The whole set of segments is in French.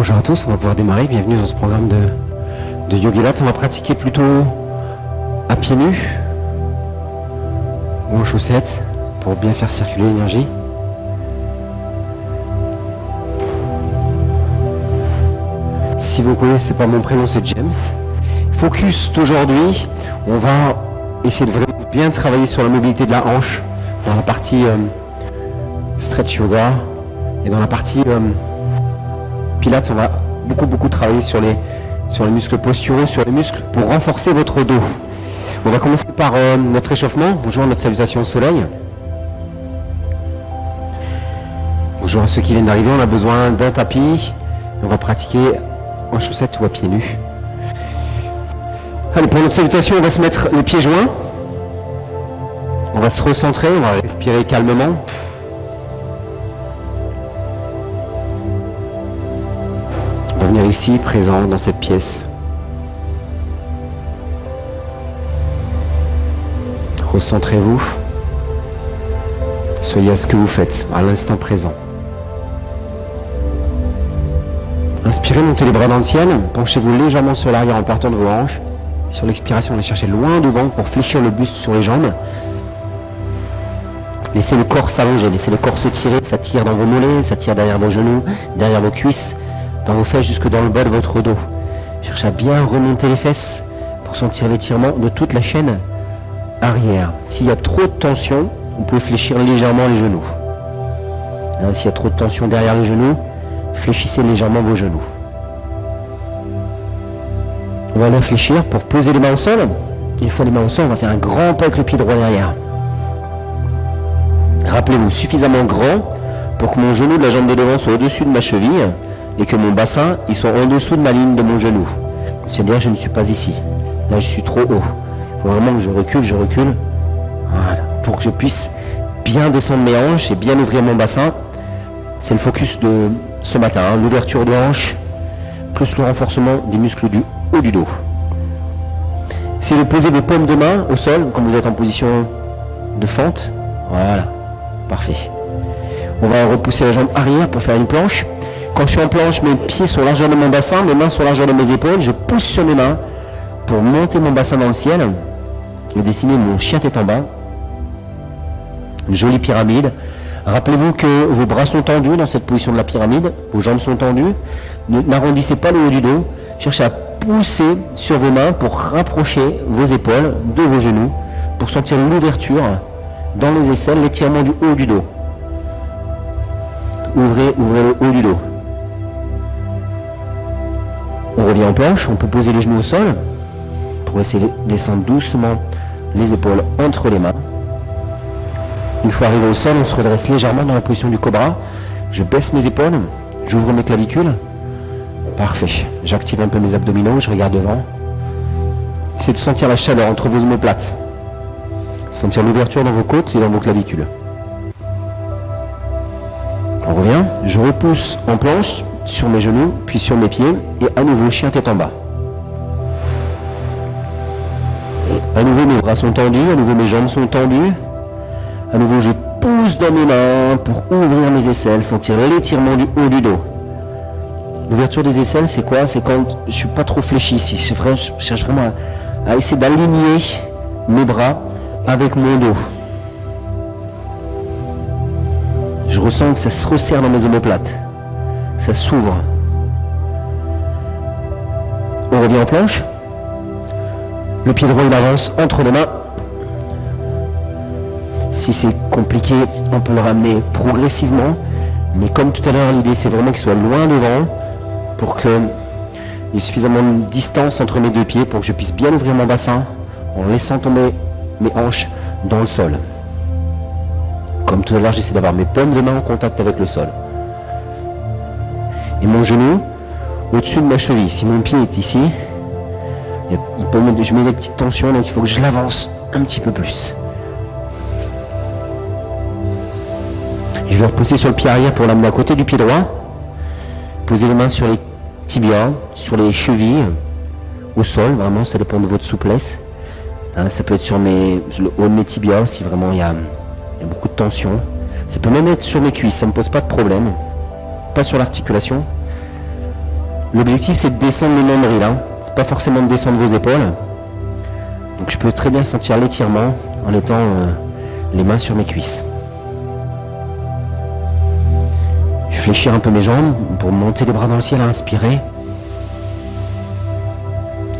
Bonjour à tous, on va pouvoir démarrer. Bienvenue dans ce programme de Yoga Lads. On va pratiquer plutôt à pieds nus ou en chaussettes pour bien faire circuler l'énergie. Si vous ne connaissez pas mon prénom, c'est James. Focus d'aujourd'hui, on va essayer de vraiment bien travailler sur la mobilité de la hanche dans la partie stretch yoga, et dans la partie pilates, on va beaucoup travailler sur les muscles posturaux, sur les muscles pour renforcer votre dos. On va commencer par notre échauffement. Bonjour, notre salutation au soleil. Bonjour à ceux qui viennent d'arriver. On a besoin d'un tapis. On va pratiquer en chaussettes ou à pieds nus. Allez, pour notre salutation, on va se mettre les pieds joints. On va se recentrer, on va respirer calmement. On va venir ici, présent dans cette pièce. Recentrez-vous. Soyez à ce que vous faites, à l'instant présent. Inspirez, montez les bras dans le ciel. Penchez-vous légèrement sur l'arrière en partant de vos hanches. Sur l'expiration, allez chercher loin devant pour fléchir le buste sur les jambes. Laissez le corps s'allonger, laissez le corps se tirer. Ça tire dans vos mollets, ça tire derrière vos genoux, derrière vos cuisses, dans vos fesses jusque dans le bas de votre dos. Cherchez à bien remonter les fesses pour sentir l'étirement de toute la chaîne arrière. S'il y a trop de tension, vous pouvez fléchir légèrement les genoux. S'il y a trop de tension derrière les genoux, fléchissez légèrement vos genoux. On va réfléchir pour poser les mains au sol. Une fois les mains au sol, on va faire un grand pas avec le pied droit derrière. Rappelez-vous, suffisamment grand pour que mon genou de la jambe de devant soit au-dessus de ma cheville et que mon bassin il soit en dessous de ma ligne de mon genou. C'est-à-dire je ne suis pas ici. Là je suis trop haut. Il faut vraiment que je recule. Voilà. Pour que je puisse bien descendre mes hanches et bien ouvrir mon bassin. C'est le focus de ce matin. L'ouverture de hanches plus le renforcement des muscles du haut du dos. Essayez de poser vos paumes de main au sol quand vous êtes en position de fente. Voilà. Parfait. On va repousser la jambe arrière pour faire une planche. Quand je suis en planche, mes pieds sont largeur de mon bassin, mes mains sont largeur de mes épaules. Je pousse sur mes mains pour monter mon bassin dans le ciel et dessiner mon chien tête en bas. Une jolie pyramide. Rappelez-vous que vos bras sont tendus dans cette position de la pyramide. Vos jambes sont tendues. N'arrondissez pas le haut du dos. Cherchez à pousser sur vos mains pour rapprocher vos épaules de vos genoux pour sentir l'ouverture dans les aisselles, l'étirement du haut du dos. Ouvrez le haut du dos. On revient en planche, on peut poser les genoux au sol pour laisser descendre doucement les épaules entre les mains. Une fois arrivé au sol, on se redresse légèrement dans la position du cobra. Je baisse mes épaules, j'ouvre mes clavicules. Parfait. J'active un peu mes abdominaux, je regarde devant. Essayez de sentir la chaleur entre vos omoplates. Sentir l'ouverture dans vos côtes et dans vos clavicules. On revient, je repousse en planche sur mes genoux, puis sur mes pieds, et à nouveau chien tête en bas. À nouveau mes bras sont tendus, à nouveau mes jambes sont tendues. À nouveau je pousse dans mes mains pour ouvrir mes aisselles, sentir l'étirement du haut du dos. L'ouverture des aisselles, c'est quoi? C'est quand je suis pas trop fléchi ici. Je cherche vraiment à essayer d'aligner mes bras avec mon dos. Je ressens que ça se resserre dans mes omoplates. Ça s'ouvre. On revient en planche. Le pied droit il avance entre les mains. Si c'est compliqué, on peut le ramener progressivement. Mais comme tout à l'heure, l'idée c'est vraiment qu'il soit loin devant pour qu'il y ait suffisamment de distance entre mes deux pieds pour que je puisse bien ouvrir mon bassin en laissant tomber mes hanches dans le sol. Comme tout à l'heure, j'essaie d'avoir mes paumes de main en contact avec le sol. Et mon genou au-dessus de ma cheville. Si mon pied est ici, je mets des petites tensions, donc il faut que je l'avance un petit peu plus. Je vais repousser sur le pied arrière pour l'amener à côté du pied droit. Posez les mains sur les tibias, sur les chevilles, au sol, vraiment, ça dépend de votre souplesse. Ça peut être sur le haut de mes tibias si vraiment il y a beaucoup de tension. Ça peut même être sur mes cuisses, ça ne me pose pas de problème. Pas sur l'articulation. L'objectif, c'est de descendre le nombril. C'est pas forcément de descendre vos épaules. Donc je peux très bien sentir l'étirement en étant les mains sur mes cuisses. Je fléchir un peu mes jambes pour monter les bras dans le ciel, inspirer.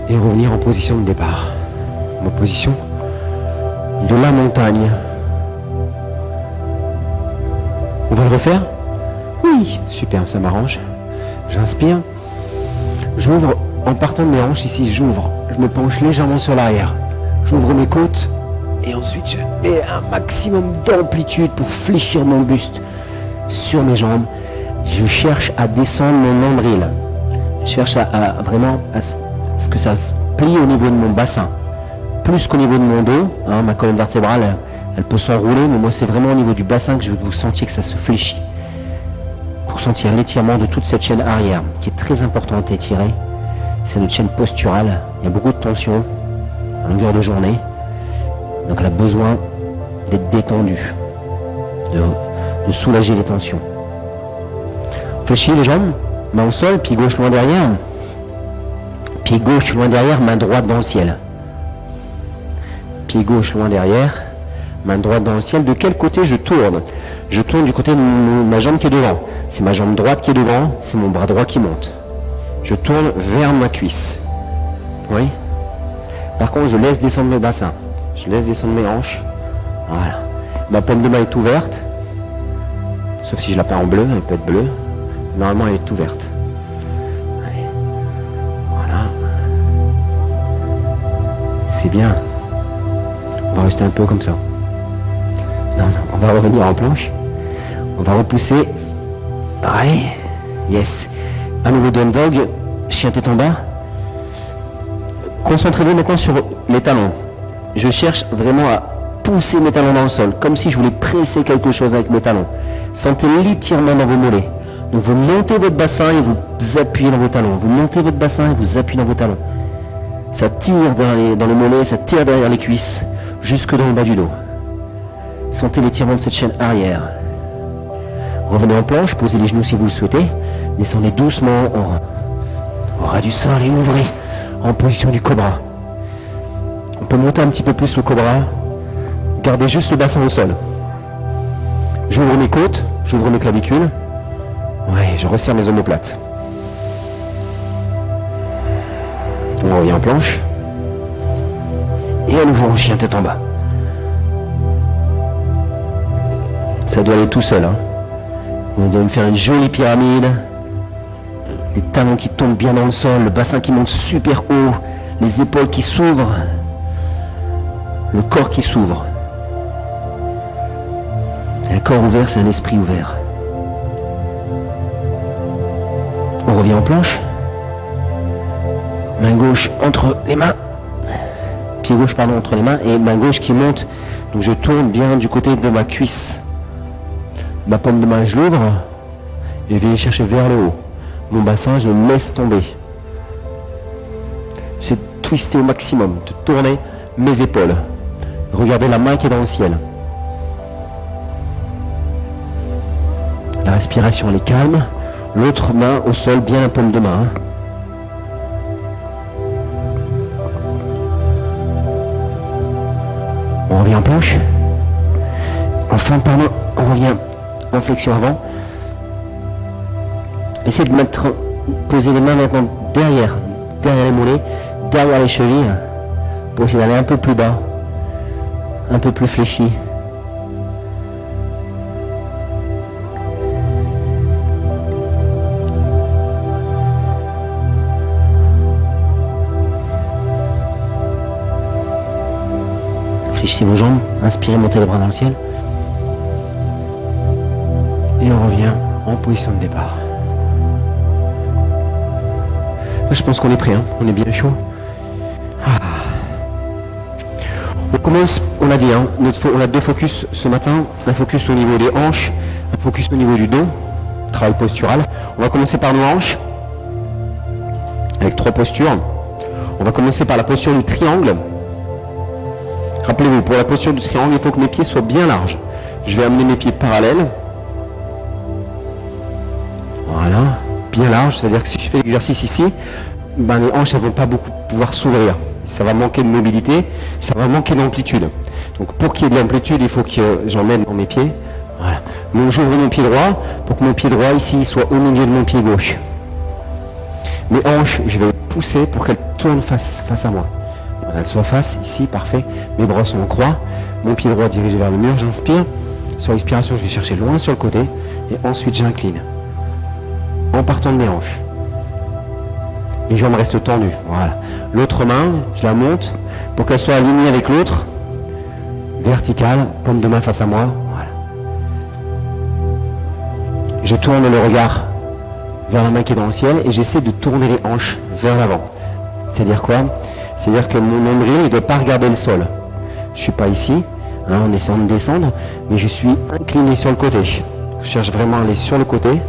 Et revenir en position de départ. En position de la montagne. On va le refaire? Oui, super, ça m'arrange. J'inspire. J'ouvre en partant de mes hanches ici, j'ouvre. Je me penche légèrement sur l'arrière. J'ouvre mes côtes et ensuite je mets un maximum d'amplitude pour fléchir mon buste sur mes jambes. Je cherche à descendre mon nombril. Je cherche à vraiment à ce que ça se plie au niveau de mon bassin. Plus qu'au niveau de mon dos. Ma colonne vertébrale, elle peut s'enrouler, mais moi c'est vraiment au niveau du bassin que je veux que vous sentiez que ça se fléchit. Pour sentir l'étirement de toute cette chaîne arrière, qui est très importante à étirer. C'est notre chaîne posturale. Il y a beaucoup de tension à longueur de journée. Donc elle a besoin d'être détendue, de soulager les tensions. Fléchis les jambes, main au sol, pied gauche loin derrière. Pied gauche loin derrière, main droite dans le ciel. Pied gauche loin derrière, main droite dans le ciel. De quel côté je tourne? Je tourne du côté de ma jambe qui est devant. C'est ma jambe droite qui est devant, c'est mon bras droit qui monte. Je tourne vers ma cuisse. Oui. Par contre, je laisse descendre le bassin. Je laisse descendre mes hanches. Voilà. Ma paume de main est ouverte. Sauf si je la peins en bleu, elle peut être bleue. Normalement, elle est ouverte. Allez. Voilà. C'est bien. On va rester un peu comme ça. Non, on va revenir en planche. On va repousser. Ouais. Yes. À nouveau down dog. Chien tête en bas. Concentrez-vous maintenant sur les talons. Je cherche vraiment à pousser mes talons dans le sol, comme si je voulais presser quelque chose avec mes talons. Sentez l'étirement dans vos mollets. Donc vous montez votre bassin et vous appuyez dans vos talons. Vous montez votre bassin et vous appuyez dans vos talons. Ça tire dans le mollet, ça tire derrière les cuisses, jusque dans le bas du dos. Sentez l'étirement de cette chaîne arrière. Revenez en planche, posez les genoux si vous le souhaitez. Descendez doucement au ras du sol et ouvrez en position du cobra. On peut monter un petit peu plus le cobra. Gardez juste le bassin au sol. J'ouvre mes côtes, j'ouvre mes clavicules. Ouais, je resserre mes omoplates. On revient en planche. Et à nouveau en chien tête en bas. Ça doit aller tout seul. On doit me faire une jolie pyramide. Les talons qui tombent bien dans le sol, le bassin qui monte super haut, les épaules qui s'ouvrent, le corps qui s'ouvre. Un corps ouvert, c'est un esprit ouvert. On revient en planche. Main gauche entre les mains. Pied gauche, pardon, entre les mains. Et main gauche qui monte. Donc je tourne bien du côté de ma cuisse. Ma paume de main, je l'ouvre. Et je vais chercher vers le haut. Mon bassin, je le laisse tomber. J'essaie de twister au maximum, de tourner mes épaules. Regardez la main qui est dans le ciel. La respiration, elle est calme. L'autre main au sol, bien la paume de main. On revient en planche. Enfin, pardon, on revient en flexion avant. Essayez de poser les mains maintenant derrière les mollets, derrière les chevilles, pour essayer d'aller un peu plus bas, un peu plus fléchi. Fléchissez vos jambes, inspirez, montez les bras dans le ciel. Et on revient en position de départ. Là, je pense qu'on est prêt, on est bien chaud. On commence, on l'a dit, on a deux focus ce matin, un focus au niveau des hanches, un focus au niveau du dos, travail postural. On va commencer par nos hanches, avec 3 postures. On va commencer par la posture du triangle. Rappelez-vous, pour la posture du triangle, il faut que mes pieds soient bien larges. Je vais amener mes pieds parallèles. Voilà. bien large, c'est-à-dire que si je fais l'exercice ici, ben, les hanches elles vont pas beaucoup pouvoir s'ouvrir. Ça va manquer de mobilité, ça va manquer d'amplitude. Donc pour qu'il y ait de l'amplitude, il faut que j'emmène dans mes pieds. Voilà. Donc j'ouvre mon pied droit pour que mon pied droit ici soit au milieu de mon pied gauche. Mes hanches, je vais pousser pour qu'elles tournent face à moi. Voilà, elles soient face, ici, parfait. Mes bras sont en croix. Mon pied droit dirigé vers le mur, j'inspire. Sur l'expiration, je vais chercher loin sur le côté. Et ensuite, j'incline. En partant de mes hanches. Les jambes restent tendues. Voilà. L'autre main, je la monte pour qu'elle soit alignée avec l'autre. Verticale, paume de main face à moi. Voilà. Je tourne le regard vers la main qui est dans le ciel et j'essaie de tourner les hanches vers l'avant. C'est-à-dire quoi? C'est-à-dire que mon nombril ne doit pas regarder le sol. Je ne suis pas ici, hein, en essayant de descendre, mais je suis incliné sur le côté. Je cherche vraiment à aller sur le côté.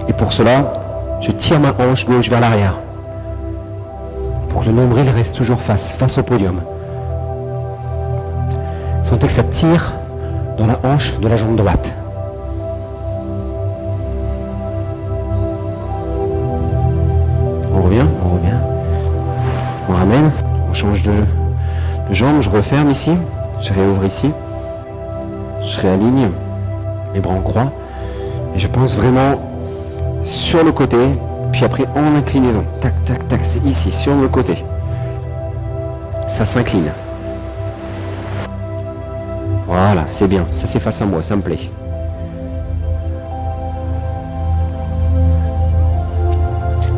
Et pour cela, je tire ma hanche gauche vers l'arrière. Pour que le nombril reste toujours face au podium. Sentez que ça tire dans la hanche de la jambe droite. On revient. On ramène, on change de jambe, je referme ici, je réouvre ici, je réaligne, les bras en croix, et je pense vraiment sur le côté, puis après en inclinaison. Tac, tac, tac, c'est ici, sur le côté. Ça s'incline. Voilà, c'est bien, ça c'est face à moi, ça me plaît.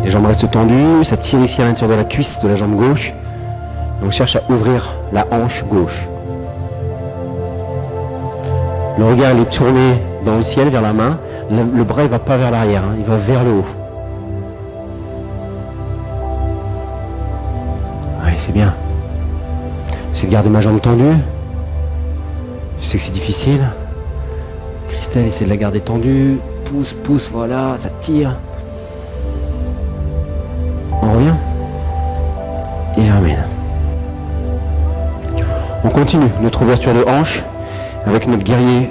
Les jambes restent tendues, ça tire ici à l'intérieur de la cuisse de la jambe gauche. On cherche à ouvrir la hanche gauche. Le regard il est tourné dans le ciel vers la main. Le bras il ne va pas vers l'arrière, hein, il va vers le haut. Oui, c'est bien. J'essaie de garder ma jambe tendue. Je sais que c'est difficile. Christelle essaie de la garder tendue. Pousse, voilà, ça tire. On revient et ramène. On continue notre ouverture de hanche avec notre guerrier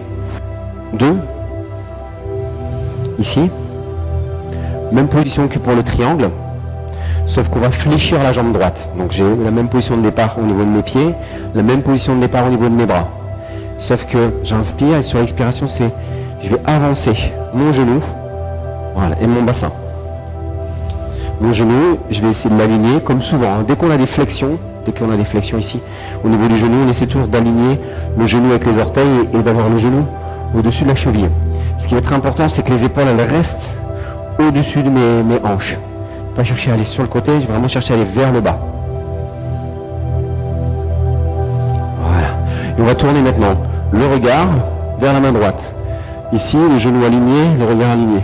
2. Ici. Même position que pour le triangle, sauf qu'on va fléchir la jambe droite. Donc j'ai la même position de départ au niveau de mes pieds, la même position de départ au niveau de mes bras. Sauf que j'inspire et sur l'expiration, je vais avancer mon genou, voilà, et mon bassin. Mon genou, je vais essayer de l'aligner comme souvent. Hein. Dès qu'on a des flexions ici, au niveau du genou, on essaie toujours d'aligner le genou avec les orteils et d'avoir le genou au-dessus de la cheville. Ce qui va être important, c'est que les épaules, elles restent au-dessus de mes hanches. Pas chercher à aller sur le côté, je vais vraiment chercher à aller vers le bas. Voilà. Et on va tourner maintenant le regard vers la main droite. Ici, le genou aligné, le regard aligné.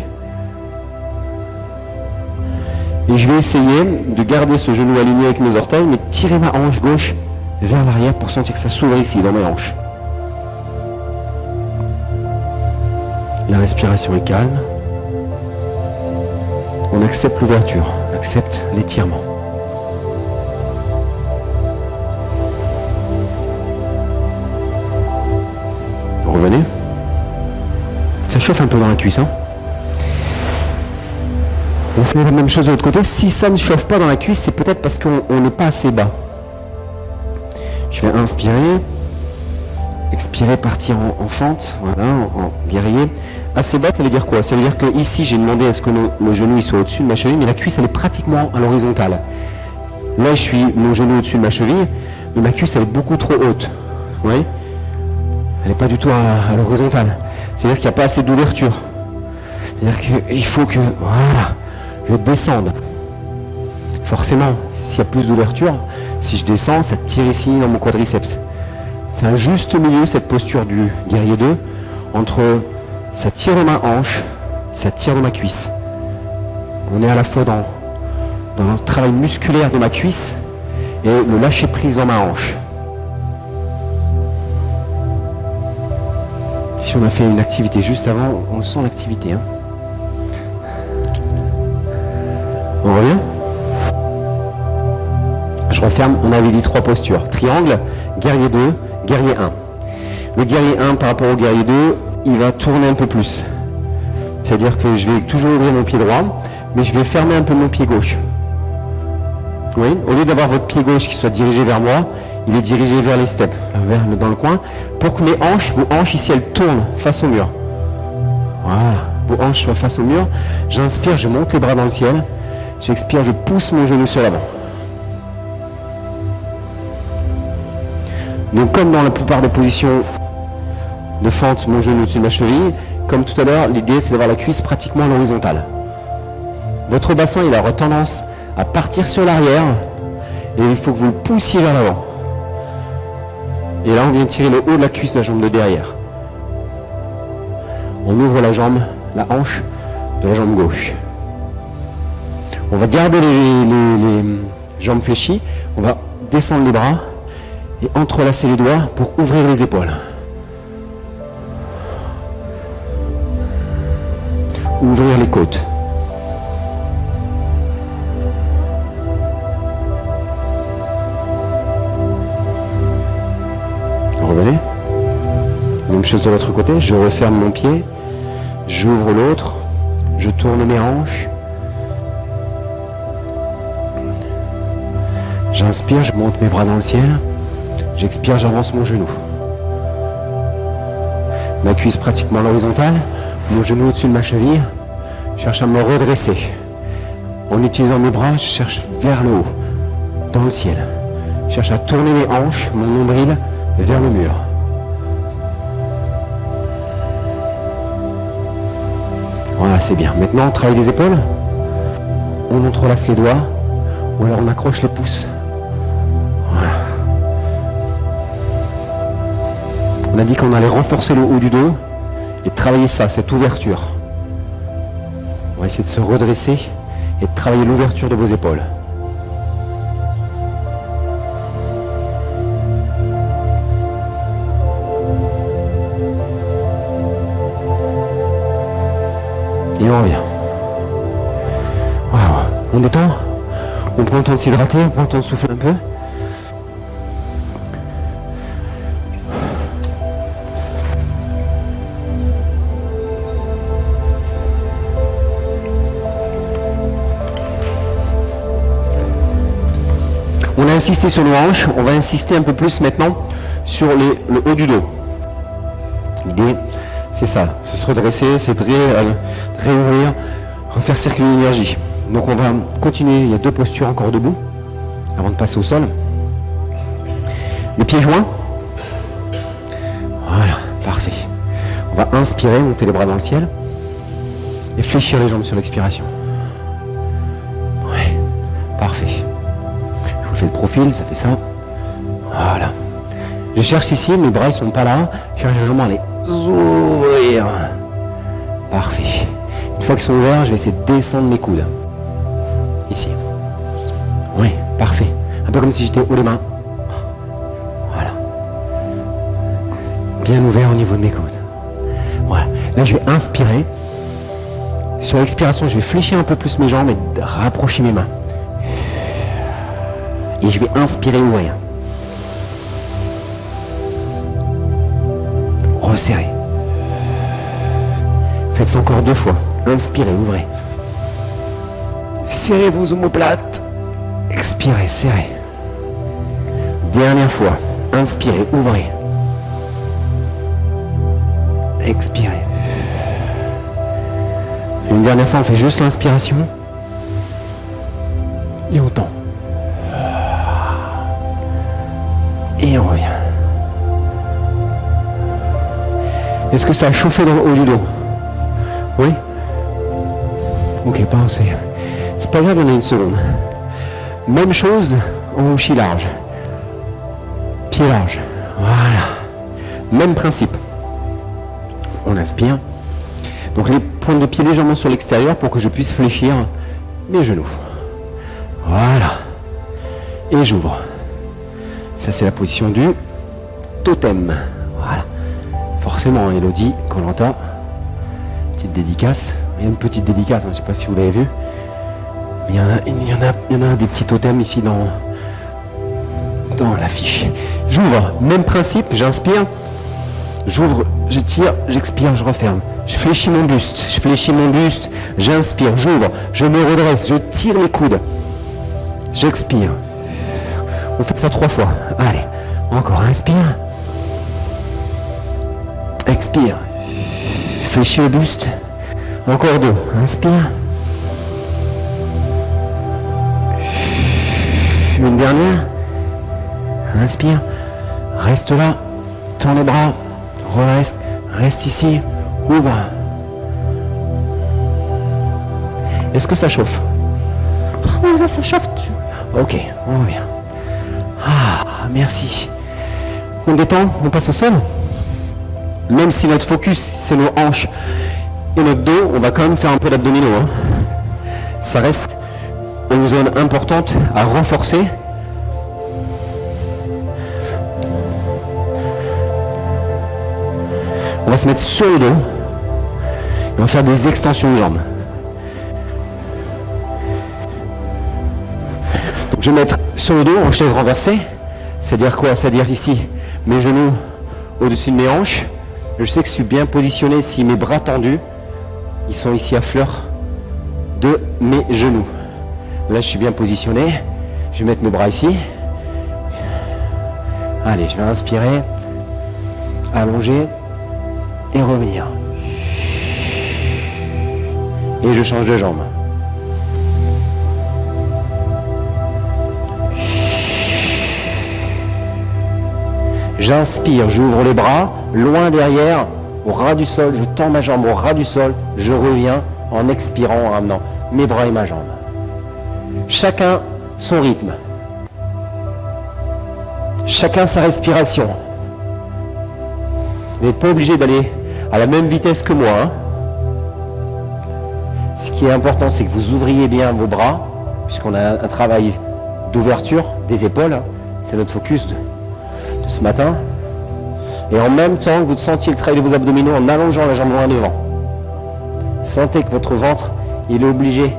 Et je vais essayer de garder ce genou aligné avec mes orteils, mais tirer ma hanche gauche vers l'arrière pour sentir que ça s'ouvre ici, dans mes hanches. La respiration est calme. On accepte l'ouverture, on accepte l'étirement. Revenez. Ça chauffe un peu dans la cuisse, hein. On fait la même chose de l'autre côté. Si ça ne chauffe pas dans la cuisse, c'est peut-être parce qu'on n'est pas assez bas. Je vais inspirer, expirer, partir en fente, voilà, en guerrier. Assez bas, ça veut dire quoi? Ça veut dire que ici, j'ai demandé à ce que le genou il soit au-dessus de ma cheville, mais la cuisse, elle est pratiquement à l'horizontale. Là, je suis mon genou au-dessus de ma cheville, mais ma cuisse, elle est beaucoup trop haute. Vous voyez? Elle n'est pas du tout à l'horizontale. C'est-à-dire qu'il n'y a pas assez d'ouverture. C'est-à-dire qu'il faut que, voilà, je descende. Forcément, s'il y a plus d'ouverture, si je descends, ça tire ici dans mon quadriceps. C'est un juste milieu, cette posture du guerrier 2, entre ça tire dans ma hanche, ça tire dans ma cuisse. On est à la fois dans le travail musculaire de ma cuisse et le lâcher prise dans ma hanche. Si on a fait une activité juste avant, on sent l'activité. Hein. On revient. Je referme, on avait dit 3 postures. Triangle, guerrier 2, guerrier 1. Le guerrier 1 par rapport au guerrier 2, il va tourner un peu plus. C'est-à-dire que je vais toujours ouvrir mon pied droit, mais je vais fermer un peu mon pied gauche. Oui, au lieu d'avoir votre pied gauche qui soit dirigé vers moi, il est dirigé vers les steps, dans le coin, pour que vos hanches ici, elles tournent face au mur. Voilà, vos hanches soient face au mur. J'inspire, je monte les bras dans le ciel. J'expire, je pousse mon genou sur l'avant. Donc comme dans la plupart des positions de fente, mon genou au-dessus de ma cheville, comme tout à l'heure, l'idée c'est d'avoir la cuisse pratiquement à l'horizontale. Votre bassin, il aura tendance à partir sur l'arrière et il faut que vous le poussiez vers l'avant. Et là, on vient tirer le haut de la cuisse de la jambe de derrière. On ouvre la hanche de la jambe gauche. On va garder les jambes fléchies, on va descendre les bras et entrelacer les doigts pour ouvrir les épaules. Ouvrir les côtes. Revenez. Même chose de l'autre côté, je referme mon pied, j'ouvre l'autre, je tourne mes hanches. J'inspire, je monte mes bras dans le ciel. J'expire, j'avance mon genou. Ma cuisse pratiquement à l'horizontale, mon genou au-dessus de ma cheville. Je cherche à me redresser. En utilisant mes bras, je cherche vers le haut, dans le ciel. Je cherche à tourner mes hanches, mon nombril, vers le mur. Voilà, c'est bien. Maintenant, on travaille les épaules. On entrelace les doigts, ou alors on accroche les pouces. Voilà. On a dit qu'on allait renforcer le haut du dos et travailler ça, cette ouverture. On va essayer de se redresser et de travailler l'ouverture de vos épaules. Et on revient. Waouh. On détend. On prend le temps de s'hydrater, on prend le temps de souffler un peu. On a insisté sur nos hanches, on va insister un peu plus maintenant sur le haut du dos. L'idée, c'est ça, c'est se redresser, c'est de réouvrir, refaire circuler l'énergie. Donc on va continuer, il y a deux postures encore debout, avant de passer au sol. Les pieds joints. Voilà, parfait. On va inspirer, monter les bras dans le ciel, et fléchir les jambes sur l'expiration. Ouais, parfait. Je vous fais le profil, ça fait ça. Voilà. Je cherche ici, mes bras ils sont pas là, je cherche vraiment à les ouvrir. Parfait. Une fois qu'ils sont ouverts, je vais essayer de descendre mes coudes. Ici. Oui, parfait. Un peu comme si j'étais haut les mains. Voilà. Bien ouvert au niveau de mes coudes. Voilà. Là, je vais inspirer. Sur l'expiration, je vais fléchir un peu plus mes jambes et rapprocher mes mains. Et je vais inspirer, ouvrir. Resserrer. Faites ça encore 2 fois. Inspirez, ouvrez. Serrez vos omoplates. Expirez, serrez. Dernière fois. Inspirez, ouvrez. Expirez. Une dernière fois, on fait juste l'inspiration. Et on tend. Et on revient. Est-ce que ça a chauffé dans le haut du dos? Oui? Ok, pensez. C'est pas grave, on a une seconde. Même chose en houchis large. Pied large. Voilà. Même principe. On inspire. Donc les pointes de pied légèrement sur l'extérieur pour que je puisse fléchir mes genoux. Voilà. Et j'ouvre. Ça, c'est la position du totem. Voilà. Forcément, Elodie, Koh-Lanta, petite dédicace. Il y a une petite dédicace, hein, je ne sais pas si vous l'avez vu. Mais il y en a des petits totems ici dans l'affiche. J'ouvre, même principe, j'inspire. J'ouvre, je tire, j'expire, je referme. Je fléchis mon buste, j'inspire, j'ouvre, je me redresse, je tire les coudes. J'expire. On fait ça 3 fois. Allez, encore, inspire. Expire. Fléchis le buste. Encore 2, inspire. Une dernière. Inspire. Reste là. Tends les bras. Reste ici. Ouvre. Est-ce que ça chauffe? Oh, ça chauffe. Ok, on revient. Ah, merci. On détend, on passe au sol. Même si notre focus, c'est nos hanches et notre dos, on va quand même faire un peu d'abdominaux. Hein. Ça reste une zone importante à renforcer. On va se mettre sur le dos et on va faire des extensions de jambes. Donc, je vais mettre sur le dos en chaise renversée. C'est-à-dire quoi? C'est-à-dire ici, mes genoux au-dessus de mes hanches. Je sais que je suis bien positionné si mes bras tendus, ils sont ici à fleur de mes genoux. Là, je suis bien positionné. Je vais mettre mes bras ici. Allez, je vais inspirer, allonger et revenir. Et je change de jambe. J'inspire, j'ouvre les bras, loin derrière, au ras du sol, je tends ma jambe au ras du sol, je reviens en expirant, en ramenant mes bras et ma jambe. Chacun son rythme. Chacun sa respiration. Vous n'êtes pas obligé d'aller à la même vitesse que moi. Hein. Ce qui est important, c'est que vous ouvriez bien vos bras, puisqu'on a un travail d'ouverture des épaules. Hein. C'est notre focus de ce matin. Et en même temps que vous sentiez le travail de vos abdominaux en allongeant la jambe loin devant. Sentez que votre ventre, il est obligé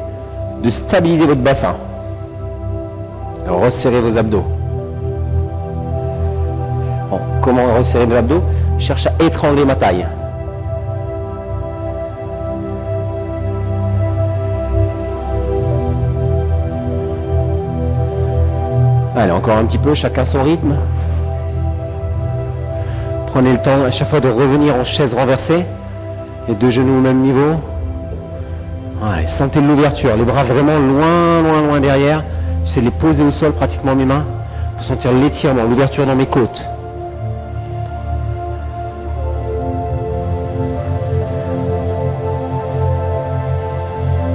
de stabiliser votre bassin. Alors, resserrez vos abdos. Bon, comment resserrer vos abdos? Je cherche à étrangler ma taille. Allez, encore un petit peu, chacun son rythme. Prenez le temps à chaque fois de revenir en chaise renversée. Les 2 genoux au même niveau. Allez, sentez l'ouverture, les bras vraiment loin derrière. J'essaie de les poser au sol pratiquement mes mains pour sentir l'étirement, l'ouverture dans mes côtes.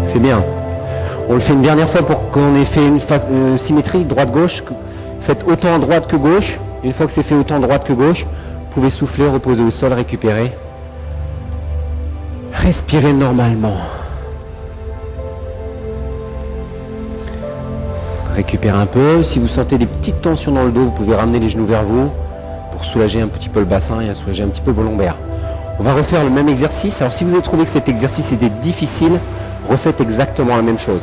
C'est bien. On le fait une dernière fois pour qu'on ait fait une phase symétrie, droite-gauche. Faites autant à droite que gauche. Une fois que c'est fait autant à droite que gauche, vous pouvez souffler, reposer au sol, récupérer. Respirez normalement. Récupérez un peu. Si vous sentez des petites tensions dans le dos, vous pouvez ramener les genoux vers vous pour soulager un petit peu le bassin et soulager un petit peu vos lombaires. On va refaire le même exercice. Alors si vous avez trouvé que cet exercice était difficile, refaites exactement la même chose.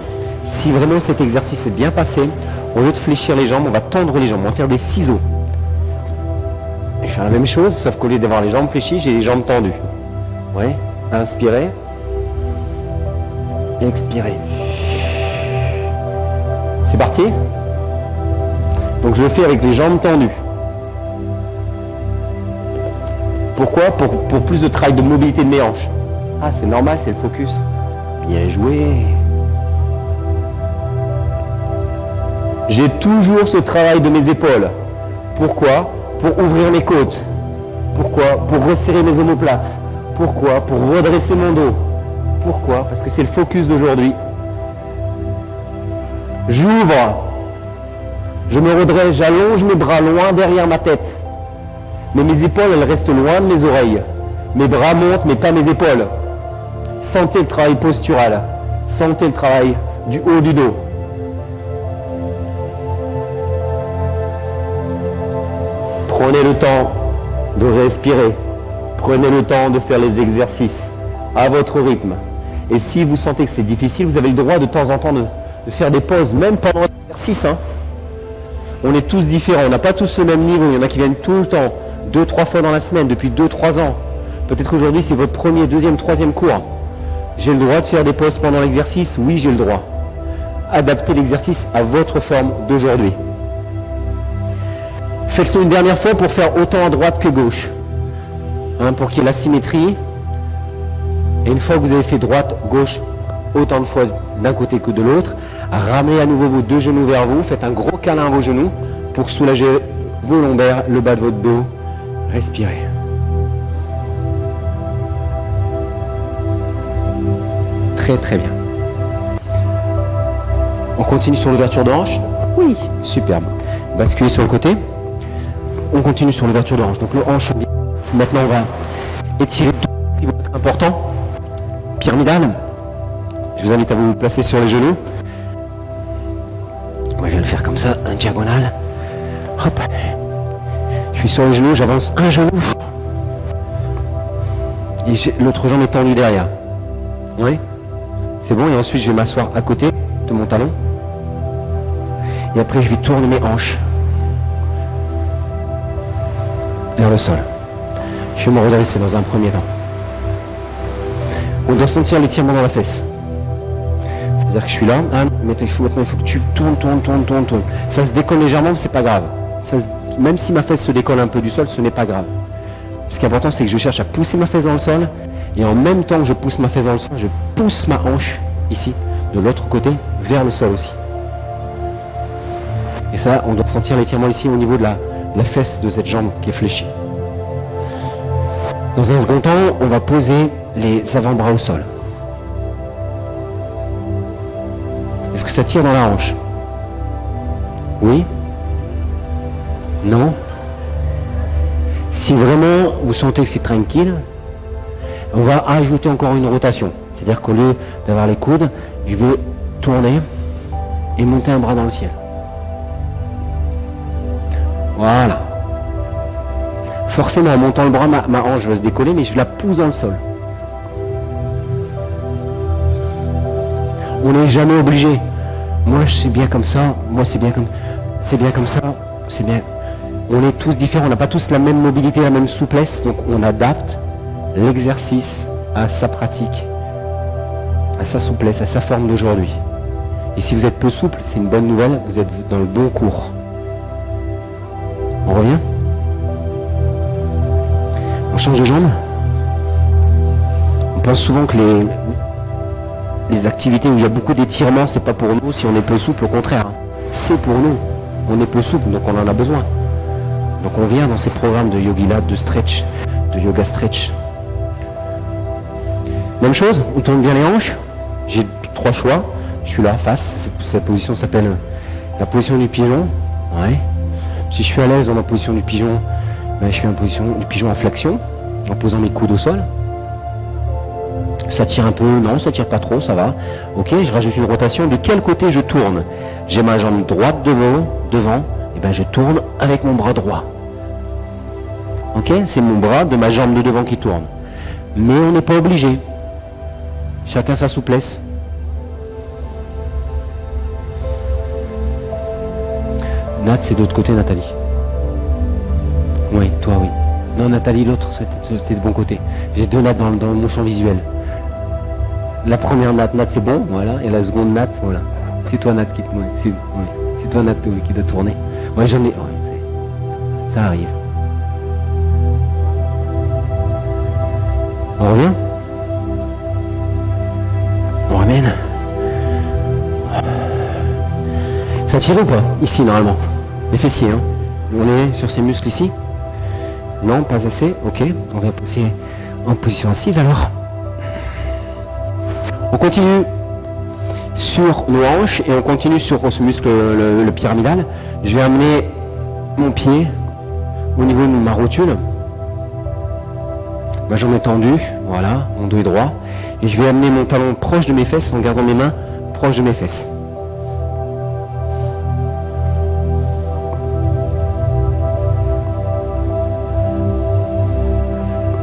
Si vraiment cet exercice est bien passé, au lieu de fléchir les jambes, on va tendre les jambes, on va faire des ciseaux. Et faire la même chose, sauf qu'au lieu d'avoir les jambes fléchies, j'ai les jambes tendues. Oui, inspirez. Expirez. C'est parti. Donc je le fais avec les jambes tendues. Pourquoi? Pour plus de travail de mobilité de mes hanches. Ah, c'est normal, c'est le focus. Bien joué. J'ai toujours ce travail de mes épaules. Pourquoi? Pour ouvrir mes côtes. Pourquoi? Pour resserrer mes omoplates. Pourquoi? Pour redresser mon dos. Pourquoi? Parce que c'est le focus d'aujourd'hui. J'ouvre. Je me redresse, j'allonge mes bras loin derrière ma tête. Mais mes épaules, elles restent loin de mes oreilles. Mes bras montent, mais pas mes épaules. Sentez le travail postural. Sentez le travail du haut du dos. Prenez le temps de respirer. Prenez le temps de faire les exercices à votre rythme. Et si vous sentez que c'est difficile, vous avez le droit de temps en temps de faire des pauses, même pendant l'exercice. Hein. On est tous différents, on n'a pas tous le même niveau. Il y en a qui viennent tout le temps 2-3 fois dans la semaine, depuis 2-3 ans. Peut-être qu'aujourd'hui, c'est votre premier, deuxième, troisième cours. J'ai le droit de faire des pauses pendant l'exercice? Oui, j'ai le droit. Adaptez l'exercice à votre forme d'aujourd'hui. Faites-le une dernière fois pour faire autant à droite que gauche. Pour qu'il y ait la symétrie. Et une fois que vous avez fait droite, gauche, autant de fois d'un côté que de l'autre, ramenez à nouveau vos deux genoux vers vous. Faites un gros câlin à vos genoux pour soulager vos lombaires, le bas de votre dos. Respirez. Très très bien. On continue sur l'ouverture de hanche. Oui, superbe. Basculez sur le côté. On continue sur l'ouverture de hanche. Donc le hanche, maintenant on va étirer tout qui va être important. Pyramidal. Je vous invite à vous placer sur les genoux. Moi je vais le faire comme ça, un diagonale. Hop. Je suis sur les genoux, j'avance un genou. Et l'autre jambe est tendue derrière. Oui. C'est bon, et ensuite je vais m'asseoir à côté de mon talon. Et après je vais tourner mes hanches vers le sol. Je vais me redresser dans un premier temps. On doit sentir l'étirement dans la fesse. C'est-à-dire que je suis là, maintenant il faut que tu tournes. Ça se décolle légèrement, mais c'est pas grave. Même si ma fesse se décolle un peu du sol, ce n'est pas grave. Ce qui est important, c'est que je cherche à pousser ma fesse dans le sol, et en même temps que je pousse ma fesse dans le sol, je pousse ma hanche, ici, de l'autre côté, vers le sol aussi. Et ça, on doit sentir l'étirement ici au niveau de la fesse de cette jambe qui est fléchie. Dans un second temps, on va poser les avant-bras au sol. Est-ce que ça tire dans la hanche? Oui? Non? Si vraiment vous sentez que c'est tranquille, on va ajouter encore une rotation. C'est-à-dire qu'au lieu d'avoir les coudes, je vais tourner et monter un bras dans le ciel. Voilà. Forcément, en montant le bras, ma hanche va se décoller, mais je la pousse dans le sol. On n'est jamais obligé. Moi, c'est bien comme ça. Moi, c'est bien comme ça. C'est bien. On est tous différents. On n'a pas tous la même mobilité, la même souplesse. Donc, on adapte l'exercice à sa pratique, à sa souplesse, à sa forme d'aujourd'hui. Et si vous êtes peu souple, c'est une bonne nouvelle. Vous êtes dans le bon cours. On revient? On change de jambe. On pense souvent que les activités où il y a beaucoup d'étirements, c'est pas pour nous si on est peu souple, au contraire. C'est pour nous. On est peu souple, donc on en a besoin. Donc on vient dans ces programmes de Yogilab, de stretch, de yoga stretch. Même chose, on tourne bien les hanches. J'ai 3 choix. Je suis là, face. Cette position s'appelle la position du pigeon. Ouais. Si je suis à l'aise dans la position du pigeon, je fais une position du pigeon en flexion, en posant mes coudes au sol. Ça tire un peu, non, ça tire pas trop, ça va. Ok, je rajoute une rotation. De quel côté je tourne? J'ai ma jambe droite devant, et ben je tourne avec mon bras droit. Ok, c'est mon bras de ma jambe de devant qui tourne. Mais on n'est pas obligé. Chacun sa souplesse. Nat, c'est de l'autre côté, Nathalie. Oui, toi, oui. Non, Nathalie, l'autre, c'est de bon côté. J'ai 2 Nat dans mon champ visuel. La première Nat, c'est bon, voilà. Et la seconde Nat, voilà. C'est toi, Nat, c'est toi, Nat, qui doit tourner. Ouais, j'en ai. Ouais, ça arrive. On revient? On ramène. Ça tire ou pas? Ici, normalement. Les fessiers, hein. On est sur ces muscles ici? Non, pas assez. Ok, on va pousser en position assise alors. On continue sur nos hanches et on continue sur ce muscle, le pyramidal. Je vais amener mon pied au niveau de ma rotule. Ma jambe est tendue, voilà, mon dos est droit. Et je vais amener mon talon proche de mes fesses en gardant mes mains proches de mes fesses.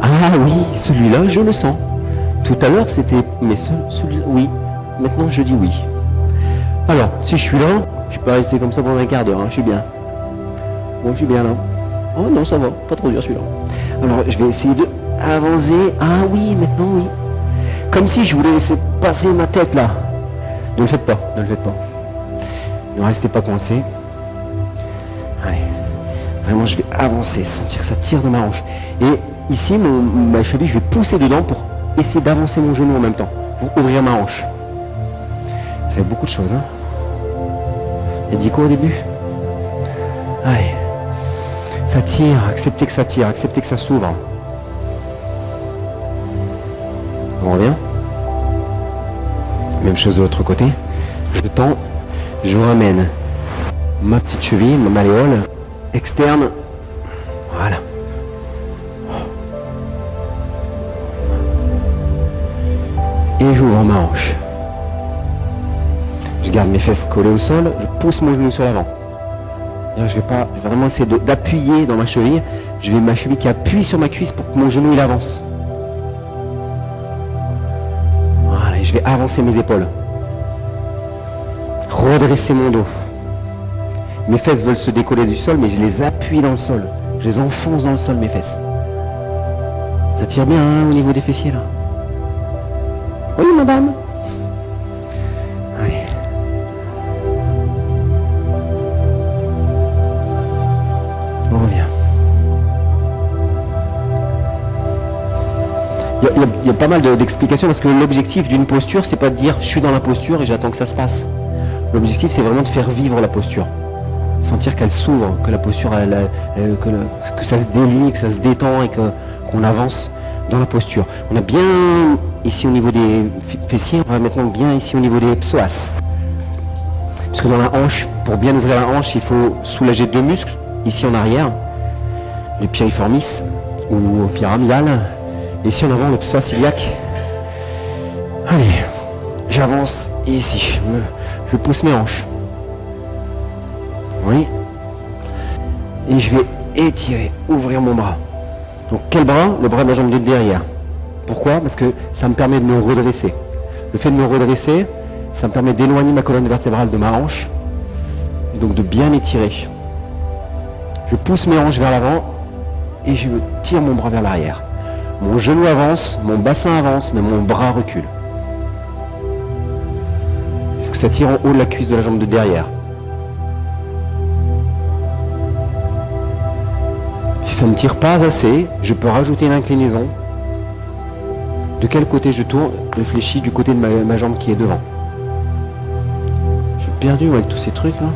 Ah oui, celui-là, je le sens. Tout à l'heure, c'était... Mais celui-là, oui. Maintenant, je dis oui. Alors, si je suis là, je peux rester comme ça pendant un quart d'heure. Hein, je suis bien. Bon, je suis bien là. Oh non, ça va, pas trop dur celui-là. Alors, je vais essayer de avancer. Ah oui, maintenant oui. Comme si je voulais laisser passer ma tête là. Ne le faites pas, ne le faites pas. Ne restez pas coincé. Allez. Vraiment, je vais avancer, sentir que ça tire de ma hanche. Et ici, ma cheville, je vais pousser dedans pour essayer d'avancer mon genou en même temps. Pour ouvrir ma hanche. Ça fait beaucoup de choses, hein. Il dit quoi au début? Allez. Ça tire, acceptez que ça tire, acceptez que ça s'ouvre. On revient. Même chose de l'autre côté. Je tends, je ramène ma petite cheville, ma malléole externe. Voilà. Et j'ouvre ma hanche. Je garde mes fesses collées au sol, je pousse mon genou sur l'avant. Je vais vraiment essayer d'appuyer dans ma cheville. Je vais ma cheville qui appuie sur ma cuisse pour que mon genou il avance. Voilà, et je vais avancer mes épaules. Redresser mon dos. Mes fesses veulent se décoller du sol, mais je les appuie dans le sol. Je les enfonce dans le sol, mes fesses. Ça tire bien hein, au niveau des fessiers là. Oui, madame. Allez. On revient. Il y a pas mal d'explications parce que l'objectif d'une posture, c'est pas de dire je suis dans la posture et j'attends que ça se passe. L'objectif, c'est vraiment de faire vivre la posture. Sentir qu'elle s'ouvre, que la posture, que ça se délie, que ça se détend et qu'on avance dans la posture. On a bien ici au niveau des fessiers, on va maintenant bien ici au niveau des psoas. Parce que dans la hanche, pour bien ouvrir la hanche, il faut soulager deux muscles, ici en arrière, le piriformis ou pyramidal, et ici en avant le psoas iliaque. Allez, j'avance et ici, je pousse mes hanches. Oui. Et je vais étirer, ouvrir mon bras. Donc quel bras? Le bras de la jambe de derrière. Pourquoi? Parce que ça me permet de me redresser. Le fait de me redresser, ça me permet d'éloigner ma colonne vertébrale de ma hanche. Et donc de bien étirer. Je pousse mes hanches vers l'avant et je tire mon bras vers l'arrière. Mon genou avance, mon bassin avance, mais mon bras recule. Est-ce que ça tire en haut de la cuisse de la jambe de derrière? Si ça ne tire pas assez, je peux rajouter une inclinaison. De quel côté je tourne? Je fléchis du côté de ma jambe qui est devant. Je suis perdu avec tous ces trucs là.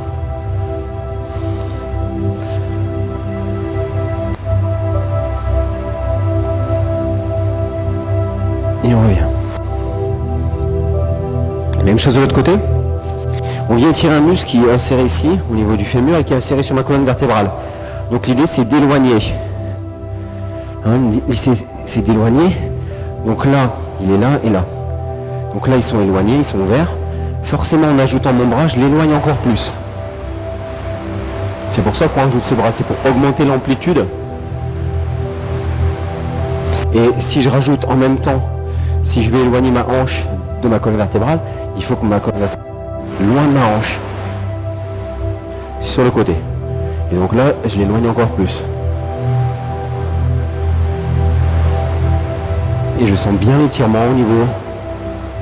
Et on revient. Même chose de l'autre côté. On vient tirer un muscle qui est inséré ici, au niveau du fémur, et qui est inséré sur ma colonne vertébrale. Donc l'idée c'est d'éloigner. Hein, c'est d'éloigner. Donc là, il est là et là. Donc là, ils sont éloignés, ils sont ouverts. Forcément, en ajoutant mon bras, je l'éloigne encore plus. C'est pour ça qu'on ajoute ce bras, c'est pour augmenter l'amplitude. Et si je rajoute en même temps, si je vais éloigner ma hanche de ma colonne vertébrale, il faut que ma colonne vertébrale loin de ma hanche, sur le côté. Et donc là, je l'éloigne encore plus. Et je sens bien l'étirement au niveau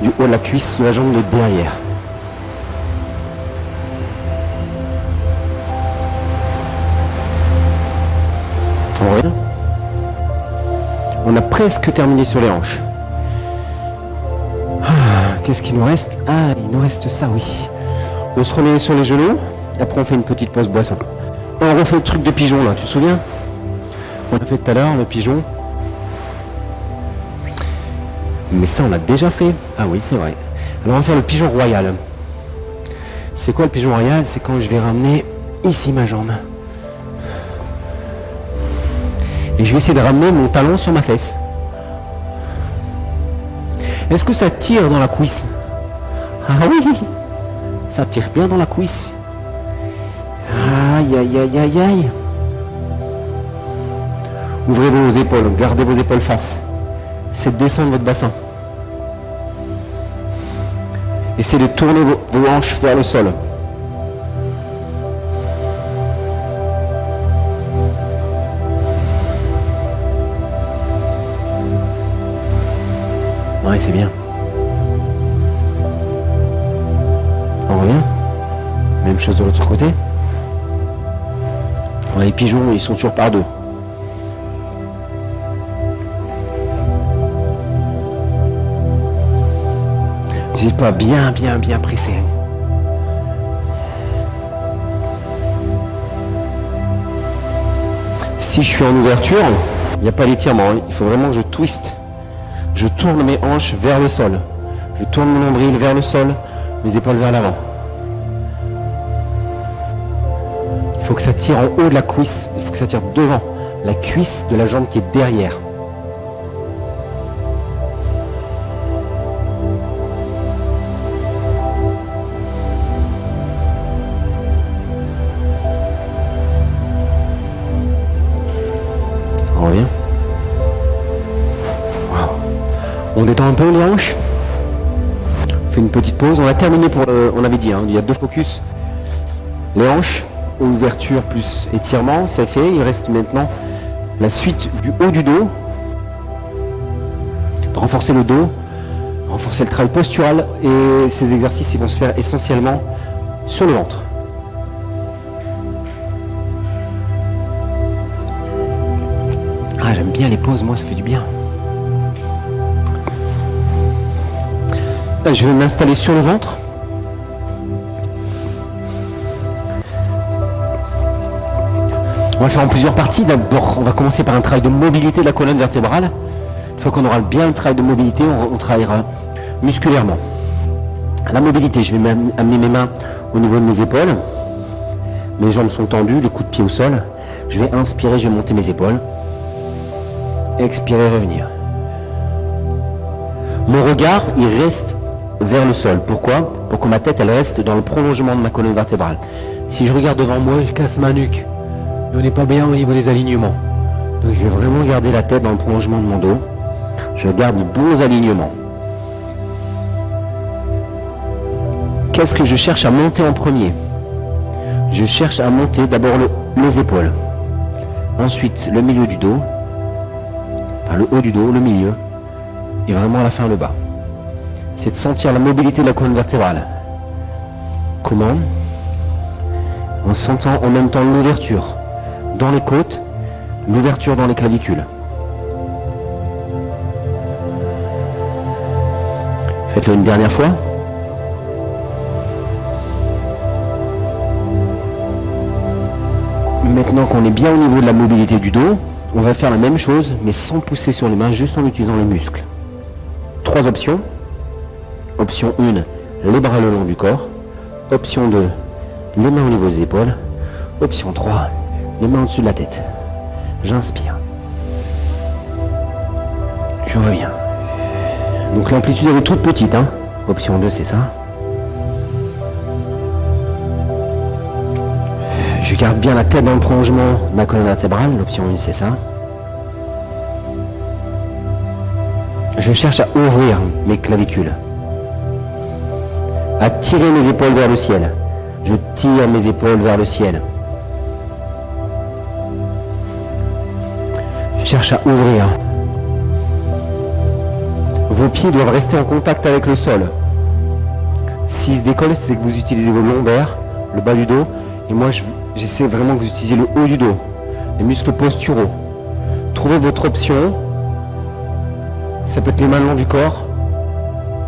du haut de la cuisse, de la jambe de derrière. On revient. On a presque terminé sur les hanches. Qu'est-ce qu'il nous reste? Ah, il nous reste ça, oui. On se remet sur les genoux, et après on fait une petite pause boisson. On refait le truc de pigeon là, tu te souviens? On a fait tout à l'heure, le pigeon. Mais ça on l'a déjà fait. Ah oui, c'est vrai. Alors on va faire le pigeon royal. C'est quoi le pigeon royal? C'est quand je vais ramener ici ma jambe. Et je vais essayer de ramener mon talon sur ma fesse. Est-ce que ça tire dans la cuisse? Ah oui, ça tire bien dans la cuisse. Aïe, aïe, aïe, aïe, aïe. Ouvrez vos épaules, gardez vos épaules face. C'est de descendre votre bassin. Essayez de tourner vos hanches vers le sol. Ouais, c'est bien. On revient. Même chose de l'autre côté. Ouais, les pigeons, ils sont toujours par deux. N'hésite pas à bien presser. Si je suis en ouverture, il n'y a pas d'étirement. Il faut vraiment que je twiste. Je tourne mes hanches vers le sol. Je tourne mon nombril vers le sol, mes épaules vers l'avant. Il faut que ça tire en haut de la cuisse. Il faut que ça tire devant la cuisse de la jambe qui est derrière. On revient. Wow. On détend un peu les hanches. On fait une petite pause. On a terminé pour on avait dit, hein, il y a 2 focus. Les hanches, ouverture plus étirement, c'est fait. Il reste maintenant la suite du haut du dos. Renforcer le dos, renforcer le travail postural, et ces exercices ils vont se faire essentiellement sur le ventre. Ah, j'aime bien les pauses, moi ça fait du bien. Là, je vais m'installer sur le ventre. On va le faire en plusieurs parties. D'abord, on va commencer par un travail de mobilité de la colonne vertébrale. Une fois qu'on aura bien le travail de mobilité, on travaillera musculairement. La mobilité, je vais amener mes mains au niveau de mes épaules. Mes jambes sont tendues, les coups de pied au sol. Je vais inspirer, je vais monter mes épaules. Expirer, revenir. Mon regard, il reste vers le sol. Pourquoi? Pour que ma tête, elle reste dans le prolongement de ma colonne vertébrale. Si je regarde devant moi, je casse ma nuque. Et on n'est pas bien au niveau des alignements. Donc je vais vraiment garder la tête dans le prolongement de mon dos. Je garde de bons alignements. Qu'est-ce que je cherche à monter en premier? Je cherche à monter d'abord les épaules. Ensuite, le milieu du dos. Enfin, le haut du dos, le milieu. Et vraiment à la fin, le bas. C'est de sentir la mobilité de la colonne vertébrale. Comment? En sentant en même temps l'ouverture dans les côtes, l'ouverture dans les clavicules. Faites-le une dernière fois. Maintenant qu'on est bien au niveau de la mobilité du dos, on va faire la même chose, mais sans pousser sur les mains, juste en utilisant les muscles. 3 options. Option 1, les bras le long du corps. Option 2, les mains au niveau des épaules. Option 3, les mains au-dessus de la tête. J'inspire. Je reviens. Donc l'amplitude elle est toute petite. Hein. Option 2, c'est ça. Je garde bien la tête dans le prolongement de ma colonne vertébrale. L'option 1, c'est ça. Je cherche à ouvrir mes clavicules. À tirer mes épaules vers le ciel. Je tire mes épaules vers le ciel. Je cherche à ouvrir. Vos pieds doivent rester en contact avec le sol. S'ils se décollent, c'est que vous utilisez vos lombaires, le bas du dos. Et moi, j'essaie vraiment que vous utilisiez le haut du dos, les muscles posturaux. Trouvez votre option. Ça peut être les mains le long du corps.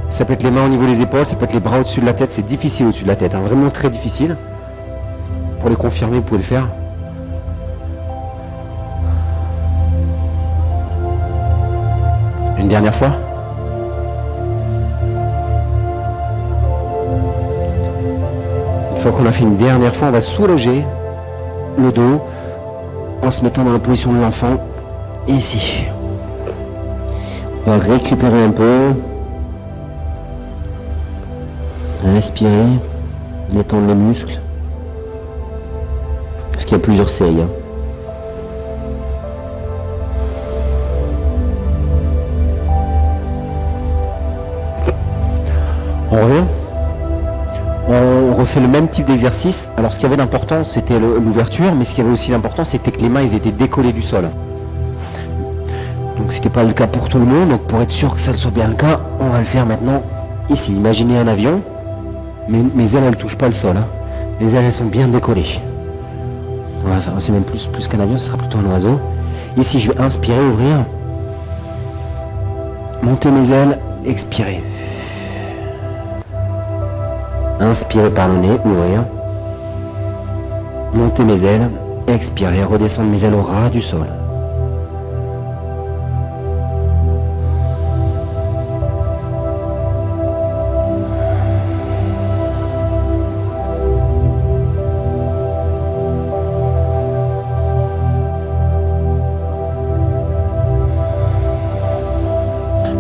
Ça peut être les mains au niveau des épaules. Ça peut être les bras au-dessus de la tête. C'est difficile au-dessus de la tête. Hein, vraiment très difficile. Pour les confirmer, vous pouvez le faire. Une dernière fois. Une fois qu'on a fait une dernière fois, on va soulager le dos en se mettant dans la position de l'enfant. Ici. On va récupérer un peu. Respirer. Détendre les muscles. Parce qu'il y a plusieurs séries. Hein. On revient. On refait le même type d'exercice. Alors ce qu'il y avait d'important, c'était l'ouverture, mais ce qui avait aussi d'important, c'était que les mains ils étaient décollées du sol. Donc c'était pas le cas pour tout le monde, donc pour être sûr que ça soit bien le cas, on va le faire maintenant ici. Imaginez un avion, mais mes ailes elles touchent pas le sol. Hein. Les ailes elles sont bien décollées. On va faire aussi même plus qu'un avion, ce sera plutôt un oiseau. Ici je vais inspirer, ouvrir. Monter mes ailes, expirer. Inspirer par le nez, ouvrir. Monter mes ailes, expirer, redescendre mes ailes au ras du sol.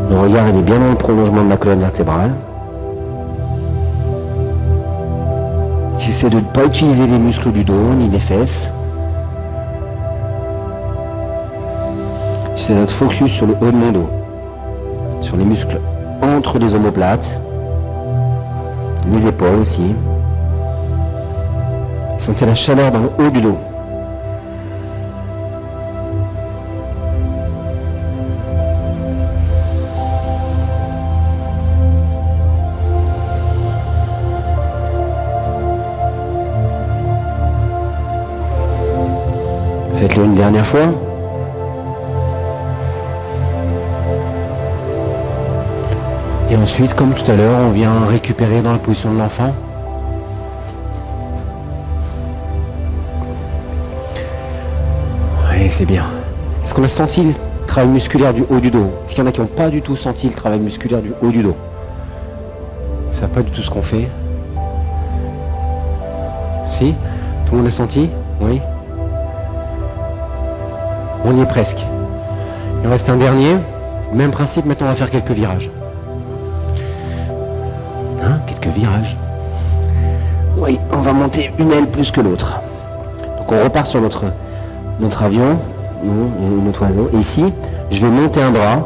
Le regard il est bien dans le prolongement de la colonne vertébrale. J'essaie de ne pas utiliser les muscles du dos ni des fesses. J'essaie d'être focus sur le haut de mon dos, sur les muscles entre les omoplates, les épaules aussi. Sentez la chaleur dans le haut du dos. Faites-le une dernière fois. Et ensuite, comme tout à l'heure, on vient récupérer dans la position de l'enfant. Oui, c'est bien. Est-ce qu'on a senti le travail musculaire du haut du dos? Est-ce qu'il y en a qui n'ont pas du tout senti le travail musculaire du haut du dos? Ils ne savent pas du tout ce qu'on fait. Si? Tout le monde a senti? Oui. On y est presque. Il en reste un dernier. Même principe, maintenant on va faire quelques virages. Hein, quelques virages. Oui, on va monter une aile plus que l'autre. Donc on repart sur notre avion, notre oiseau. Et ici, je vais monter un bras,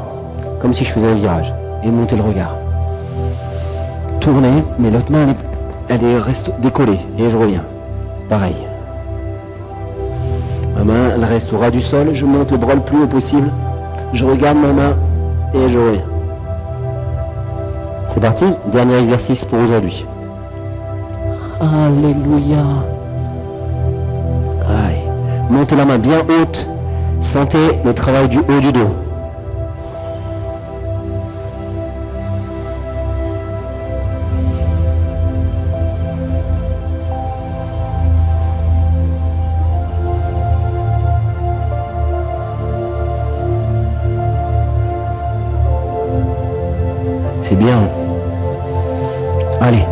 comme si je faisais un virage. Et monter le regard. Tourner, mais l'autre main, elle reste décollée. Et je reviens. Pareil. Ma main, elle reste au ras du sol. Je monte le bras le plus haut possible. Je regarde ma main et je reviens. C'est parti. Dernier exercice pour aujourd'hui. Alléluia. Allez. Montez la main bien haute. Sentez le travail du haut du dos. C'est bien. Allez,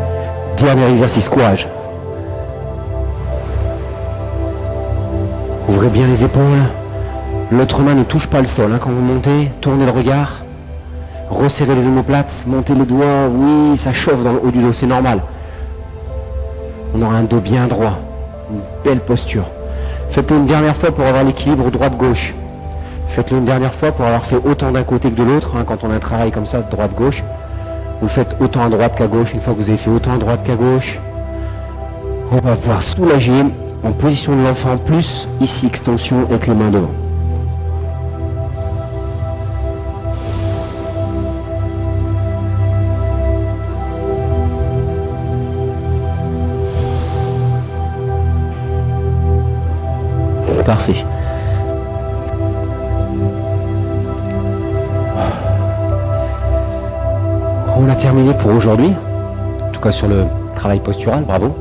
dernier exercice, courage. Ouvrez bien les épaules. L'autre main ne touche pas le sol hein, quand vous montez. Tournez le regard. Resserrez les omoplates. Montez les doigts. Oui, ça chauffe dans le haut du dos, c'est normal. On aura un dos bien droit. Une belle posture. Faites-le une dernière fois pour avoir l'équilibre droite-gauche. Faites-le une dernière fois pour avoir fait autant d'un côté que de l'autre. Hein, quand on a un travail comme ça, droite-gauche. Vous faites autant à droite qu'à gauche. Une fois que vous avez fait autant à droite qu'à gauche, on va pouvoir soulager en position de l'enfant, plus ici extension avec les mains devant. Parfait. On a terminé pour aujourd'hui, en tout cas sur le travail postural, bravo.